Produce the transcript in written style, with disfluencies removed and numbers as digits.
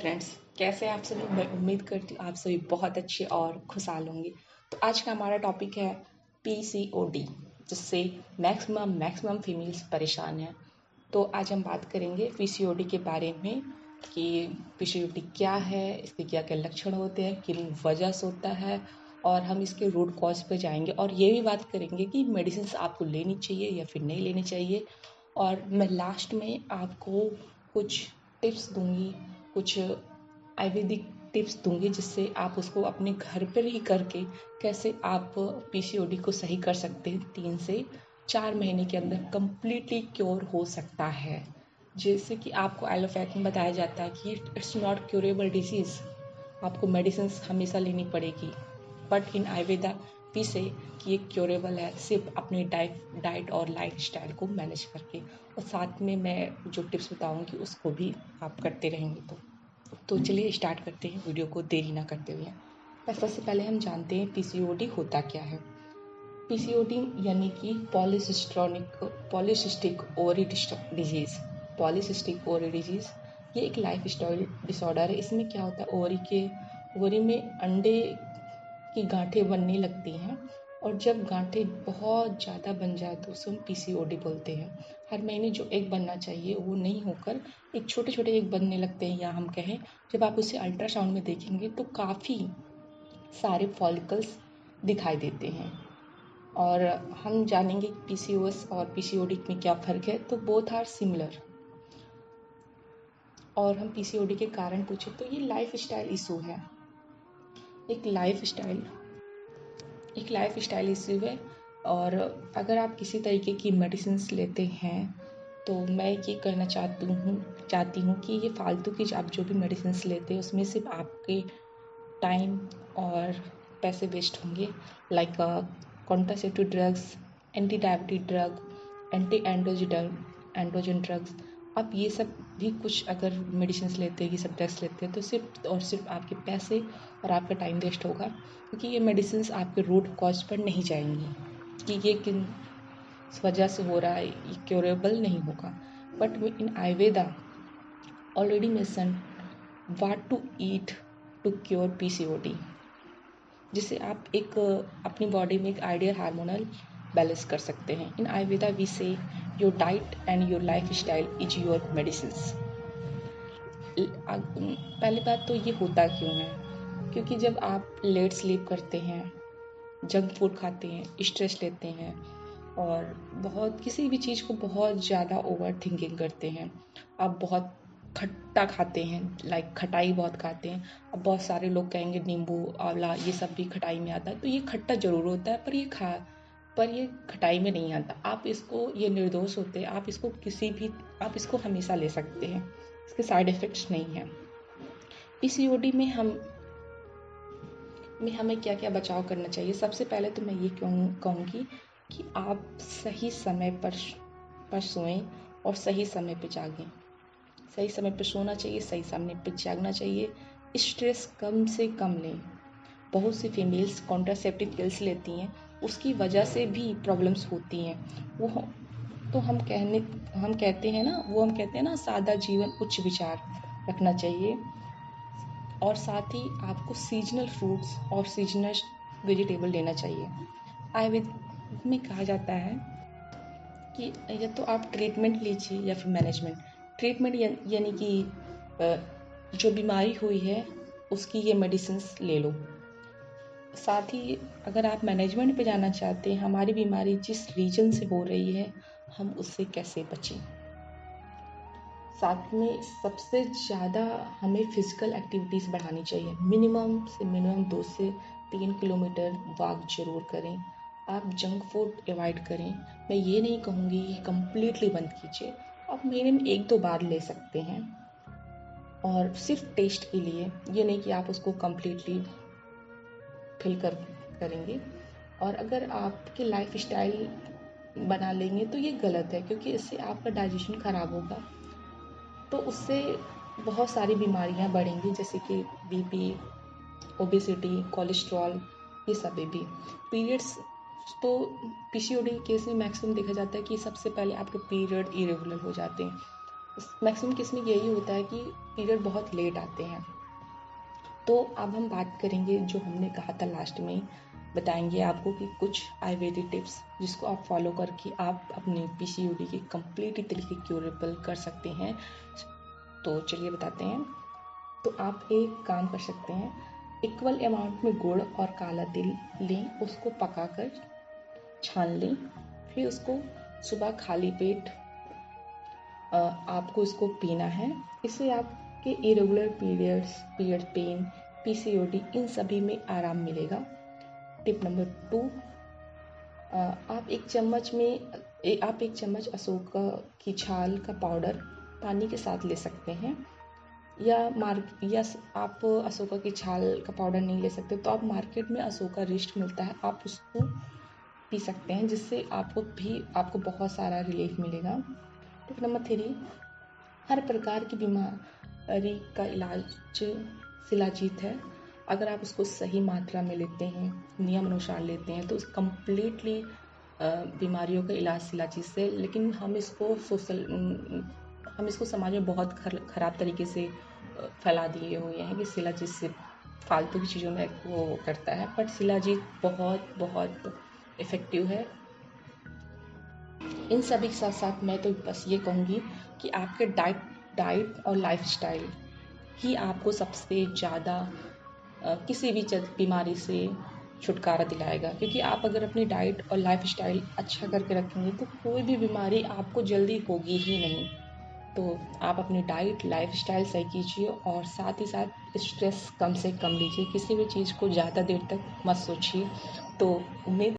Friends, कैसे हैं आप सभी। मैं उम्मीद करती हूँ आप सभी बहुत अच्छे और खुशहाल होंगे। तो आज का हमारा टॉपिक है पीसीओडी, जिससे मैक्सिमम फीमेल्स परेशान हैं। तो आज हम बात करेंगे पीसीओडी के बारे में कि पीसीओडी क्या है, इसके क्या क्या लक्षण होते हैं, किन वजह से होता है, और हम इसके रूट कॉज पे जाएंगे और ये भी बात करेंगे कि मेडिसिन आपको लेनी चाहिए या फिर नहीं लेनी चाहिए। और मैं लास्ट में आपको कुछ टिप्स दूंगी, कुछ आयुर्वेदिक टिप्स दूंगी, जिससे आप उसको अपने घर पर ही करके कैसे आप पीसीओडी को सही कर सकते हैं। 3 से 4 महीने के अंदर कम्प्लीटली क्योर हो सकता है। जैसे कि आपको एलोपैथ में बताया जाता है कि इट्स नॉट क्योरेबल डिजीज़, आपको मेडिसिन हमेशा लेनी पड़ेगी। बट इन आयुर्वेदा वी से कि ये क्योरेबल है सिर्फ अपनी डाइट और लाइफ स्टाइल को मैनेज करके, और साथ में मैं जो टिप्स बताऊंगी उसको भी आप करते रहेंगे। तो चलिए स्टार्ट करते हैं वीडियो को देरी ना करते हुए। सबसे पहले हम जानते हैं पीसीओडी होता क्या है। पीसीओडी यानी कि polycystic ovary disease. Polycystic ovary disease ये एक लाइफ स्टाइल डिसऑर्डर है। इसमें क्या होता है, ओवरी में अंडे की गांठें बनने लगती हैं, और जब गांठें बहुत ज़्यादा बन जाए तो उसे हम पीसीओडी बोलते हैं। हर महीने जो एग बनना चाहिए वो नहीं होकर एक छोटे छोटे एग बनने लगते हैं, या हम कहें जब आप उसे अल्ट्रासाउंड में देखेंगे तो काफ़ी सारे फॉलिकल्स दिखाई देते हैं। और हम जानेंगे पीसीओएस और पीसीओडी में क्या फ़र्क है। तो बोथ आर सिमिलर। और हम पीसीओडी के कारण पूछे तो ये लाइफ स्टाइल इशू है, एक लाइफ स्टाइल इशू है। और अगर आप किसी तरीके की मेडिसिन लेते हैं तो मैं ये करना चाहती हूँ कि ये फालतू की आप जो भी मेडिसिन लेते हैं उसमें सिर्फ आपके टाइम और पैसे वेस्ट होंगे। Like contraceptive drugs, anti diabetic drug, anti androgen drugs, आप ये सब भी कुछ अगर मेडिसिन लेते हैं, ये सब ड्रग्स लेते हैं तो सिर्फ और सिर्फ आपके पैसे और आपका टाइम वेस्ट होगा, क्योंकि ये मेडिसिन आपके रूट कॉज पर नहीं जाएंगी कि ये किन वजह से हो रहा है, ये क्योरेबल नहीं होगा। But in Ayurveda already mention what to eat to cure PCOD, जिससे आप एक अपनी बॉडी में एक आइडियल हार्मोनल बैलेंस कर सकते हैं। इन आयुर्वेदा वी से your diet and your life style is your medicine. पहली बात तो ये होता क्यों है, क्योंकि जब आप लेट स्लीप करते हैं, जंक फूड खाते हैं, स्ट्रेस लेते हैं, और बहुत किसी भी चीज़ को बहुत ज़्यादा ओवर थिंकिंग करते हैं, आप बहुत खट्टा खाते हैं, लाइक खटाई बहुत खाते हैं। अब बहुत सारे लोग कहेंगे नींबू आंवला ये सब भी खटाई में आता है, तो ये खट्टा ज़रूर होता है पर ये खटाई में नहीं आता। आप इसको, ये निर्दोष होते हैं, आप इसको हमेशा ले सकते हैं, इसके साइड इफ़ेक्ट्स नहीं हैं। पीसीओडी में हमें क्या क्या बचाव करना चाहिए। सबसे पहले तो मैं ये कहूँगी कि आप सही समय पर सोएं और सही समय पर जागें। सही समय पर सोना चाहिए, सही समय पर जागना चाहिए। स्ट्रेस कम से कम लें। बहुत सी फीमेल्स कॉन्ट्रासेप्टिव पिल्स लेती हैं, उसकी वजह से भी प्रॉब्लम्स होती हैं। हम कहते हैं ना सादा जीवन उच्च विचार रखना चाहिए। और साथ ही आपको सीजनल फ्रूट्स और सीजनल वेजिटेबल लेना चाहिए। आयुर्वेद में कहा जाता है कि या तो आप ट्रीटमेंट लीजिए या फिर मैनेजमेंट। ट्रीटमेंट यानी कि जो बीमारी हुई है उसकी ये मेडिसिन ले लो। साथ ही अगर आप मैनेजमेंट पे जाना चाहते हैं, हमारी बीमारी जिस रीजन से हो रही है हम उससे कैसे बचें। साथ में सबसे ज़्यादा हमें फिज़िकल एक्टिविटीज़ बढ़ानी चाहिए। मिनिमम 2 से 3 किलोमीटर वॉक ज़रूर करें। आप जंक फूड अवॉइड करें। मैं ये नहीं कहूँगी कि कम्प्लीटली बंद कीजिए, आप महीने में 1-2 बार ले सकते हैं, और सिर्फ टेस्ट के लिए, ये नहीं कि आप उसको कम्प्लीटली करेंगे। और अगर आपके लाइफ स्टाइल बना लेंगे तो ये गलत है, क्योंकि इससे आपका डाइजेशन ख़राब होगा, तो उससे बहुत सारी बीमारियां बढ़ेंगी, जैसे कि बीपी, ओबेसिटी, कोलेस्ट्रॉल, ये सब भी। पीरियड्स तो पीसीओडी केस में मैक्सिमम देखा जाता है कि सबसे पहले आपके पीरियड इरेगुलर हो जाते हैं। मैक्सिमम केस में यही होता है कि पीरियड बहुत लेट आते हैं। तो अब हम बात करेंगे, जो हमने कहा था लास्ट में, बताएंगे आपको कि कुछ आयुर्वेदिक टिप्स जिसको आप फॉलो करके आप अपने पीसीओडी के कंप्लीट तरीके क्यूरेबल कर सकते हैं। तो चलिए बताते हैं। तो आप एक काम कर सकते हैं, इक्वल अमाउंट में गुड़ और काला तिल लें, उसको पकाकर छान लें, फिर उसको सुबह खाली पेट आपको इसको पीना है। इससे आपके इरेगुलर पीरियड पेन, पीसीओडी, इन सभी में आराम मिलेगा। टिप नंबर 2, आप एक चम्मच अशोका की छाल का पाउडर पानी के साथ ले सकते हैं। या आप अशोका की छाल का पाउडर नहीं ले सकते तो आप मार्केट में अशोका रिस्ट मिलता है, आप उसको पी सकते हैं, जिससे आपको बहुत सारा रिलीफ मिलेगा। टिप नंबर 3, हर प्रकार की बीमारी का इलाज शिलाजीत है। अगर आप उसको सही मात्रा में लेते हैं, नियम अनुसार लेते हैं, तो कम्प्लीटली बीमारियों का इलाज शिलाजीत से। लेकिन हम इसको समाज में बहुत ख़राब तरीके से फैला दिए हुए हैं कि शिलाजीत से फालतू की चीज़ों में वो करता है, बट शिलाजीत बहुत बहुत इफ़ेक्टिव है। इन सभी के साथ साथ मैं तो बस ये कहूँगी कि आपके डाइट और लाइफस्टाइल ही आपको सबसे ज़्यादा किसी भी बीमारी से छुटकारा दिलाएगा। क्योंकि आप अगर अपनी डाइट और लाइफस्टाइल अच्छा करके रखेंगे तो कोई भी बीमारी आपको जल्दी होगी ही नहीं। तो आप अपनी डाइट लाइफस्टाइल सही कीजिए और साथ ही साथ स्ट्रेस कम से कम लीजिए। किसी भी चीज़ को ज़्यादा देर तक मत सोचिए। तो उम्मीद